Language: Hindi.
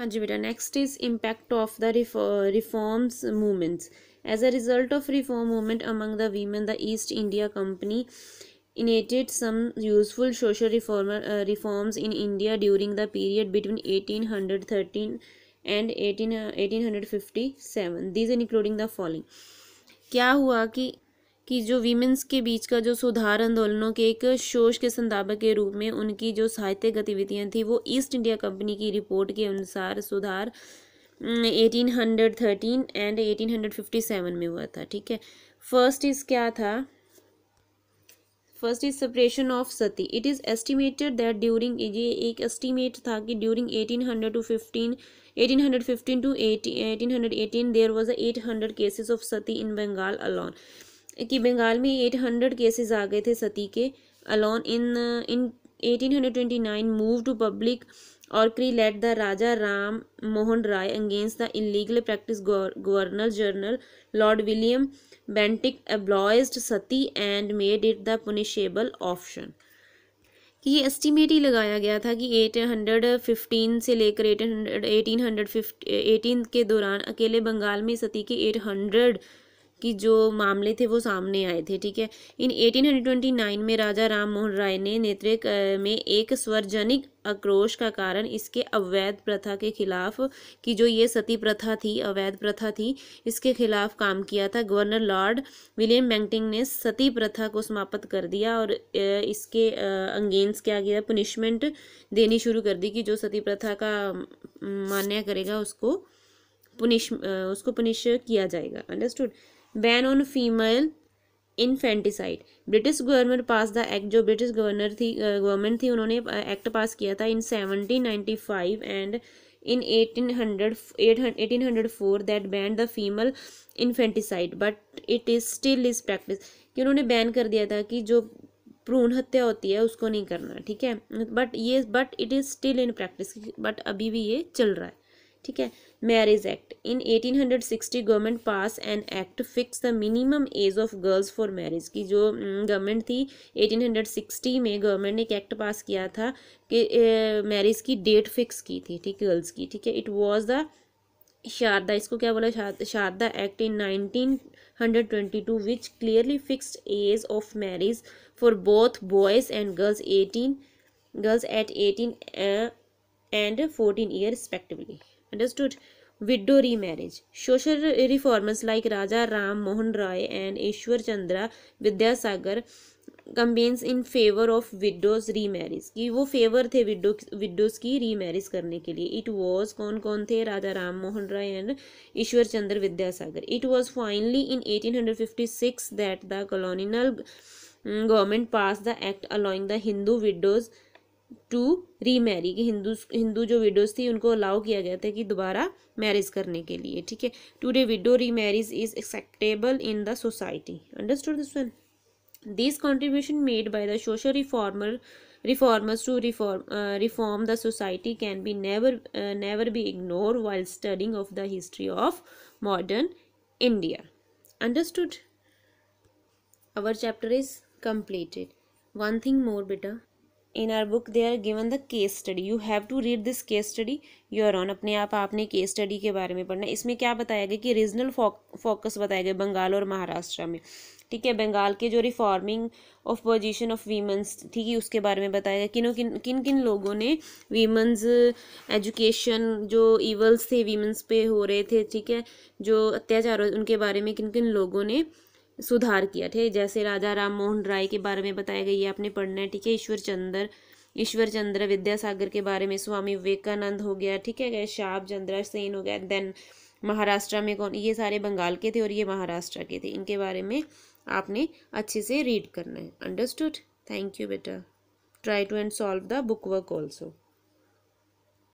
हाँ जी बेटा, next is impact of the reforms movements. As a result of reform movement among the women, the East India Company enacted some useful social reforms in India during the period between 1813 and 1857. These including the following. क्या हुआ कि जो वीमेंस के बीच का जो सुधार आंदोलनों के एक शोष के संस्थापक के रूप में उनकी जो साहित्यिक गतिविधियां थी वो ईस्ट इंडिया कंपनी की रिपोर्ट के अनुसार सुधार 1813 एंड 1857 में हुआ था. ठीक है. फर्स्ट इज क्या था? First is separation of sati. It is estimated that during, ये एक एस्टिमेट था कि during 1815 to 1818 there was 800 cases of sati in Bengal alone. कि बंगाल में 800 केसेस आ गए थे सती के alone. In 1829 move to public outcry led the Raja Ram Mohan Roy against the illegal practice. Governor general Lord William Bentinck abolished sati and made it the punishable option. कि ये एस्टिमेट ही लगाया गया था कि 815 से लेकर 1818 के दौरान अकेले बंगाल में सती के 800 कि जो मामले थे वो सामने आए थे. ठीक है. इन 1829 में राजा राम मोहन राय ने नेतृत्व में एक सार्वजनिक आक्रोश का कारण इसके अवैध प्रथा के खिलाफ, कि जो ये सती प्रथा थी, अवैध प्रथा थी, इसके खिलाफ काम किया था. गवर्नर लॉर्ड विलियम बेंटिक ने सती प्रथा को समाप्त कर दिया और इसके अगेंस्ट क्या किया, पनिशमेंट देनी शुरू कर दी कि जो सती प्रथा का मान्य करेगा उसको पुनिश किया जाएगा. Understood. Ban on female infanticide. British government pass the act. जो ब्रिटिश गवर्नमेंट थी उन्होंने एक्ट पास किया था इन 1795 and in 1804 that ban the female infanticide but it is still is practice. कि उन्होंने बैन कर दिया था कि जो भ्रूण हत्या होती है उसको नहीं करना. ठीक है. But it is still in practice. But अभी भी ये चल रहा है. ठीक है. Marriage act. In 1860 government pass an act fix the minimum age of girls for marriage. की जो गवर्नमेंट थी 1860 में गवर्नमेंट ने एक एक्ट पास किया था कि मैरिज की डेट फिक्स की थी. ठीक, गर्ल्स की. ठीक है. इट वाज द शारदा, इसको क्या बोला, Sarda act in 1922 which clearly fixed age of marriage for both boys and girls at 18 and 14 years respectively. Understood. Widow remarriage. Social reformers like Raja Ram Mohan Roy and Ishwar Chandra Vidyasagar campaigns in favor of widows remarriage. कि वो फेवर थे विडोज की रीमैरिज करने के लिए. इट वॉज कौन थे? Raja Ram Mohan Roy and Ishwar Chandra Vidyasagar. It was finally in 1856 that the colonial government pass the act allowing the Hindu widows to remarry. कि हिंदू जो विडोज थी उनको अलाउ किया गया था कि दोबारा मैरिज करने के लिए. ठीक है. Today window remarriage is acceptable in the society. Understood this one. These contribution made by the social reformers to reform the society can be never be ignored while studying of the history of modern India. Understood? Our chapter is completed. One thing more, beta. In our book they are given the case study. You have to read this case study your own. अपने आप आपने केस स्टडी के बारे में पढ़ना. इसमें क्या बताया गया कि रीजनल फोकस बताया गया बंगाल और महाराष्ट्र में. ठीक है. बंगाल के जो reforming of position of women's ठीक है उसके बारे में बताया गया. किन किन लोगों ने वीमेंस एजुकेशन जो इवल्स थे वीमेंस पे हो रहे थे, ठीक है, जो अत्याचार उनके बारे में किन किन लोगों ने सुधार किया. ठीक. जैसे राजा राम मोहन राय के बारे में बताया गया, ये आपने पढ़ना है. ठीक है. ईश्वर चंद्र विद्यासागर के बारे में, स्वामी विवेकानंद हो गया. ठीक है. शाब चंद्र सेन हो गया. देन महाराष्ट्र में कौन, ये सारे बंगाल के थे और ये महाराष्ट्र के थे. इनके बारे में आपने अच्छे से रीड करना है. अंडरस्टूड. थैंक यू बेटा. Try to and solve the book work also.